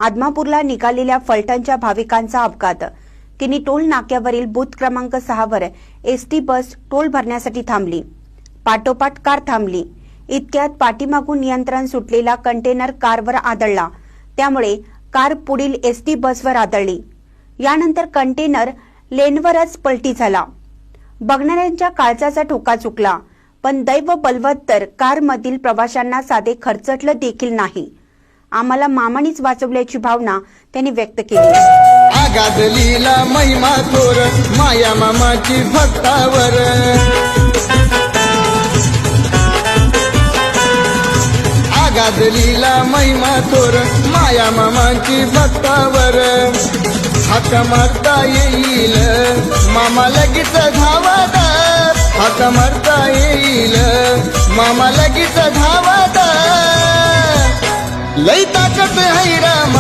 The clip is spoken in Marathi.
आदमापूरला निघालेल्या फलटणच्या भाविकांचा अपघात. किनी टोल नाक्यावरील बूथ क्रमांक 6 वर एसटी बस टोल भरण्यासाठी थांबली. पाठोपाठ कार थांबली. इतक्यात पाठीमागून नियंत्रण सुटलेला कंटेनर कारवर आदळला. त्यामुळे कार पुढील एसटी बसवर आदळली. यानंतर कंटेनर लेनवरच पलटी झाला. बघणाऱ्यांच्या काळजाचा ठोका चुकला. पण दैव बलवत तर कारमधील प्रवाशांना साधे खरचटलं देखील नाही. आम्हाला मामानीच वाचवल्याची भावना त्यांनी व्यक्त केली. आगादलीला महिमा थोर माया मामाची भक्तावर. आगादलीला महिमा थोर माया मामाची भक्तावर. हाक मारता येईल मामा लगेच धावाद. हाक मारता येईल मामा लगेच धावाद. लई ताकद हैरा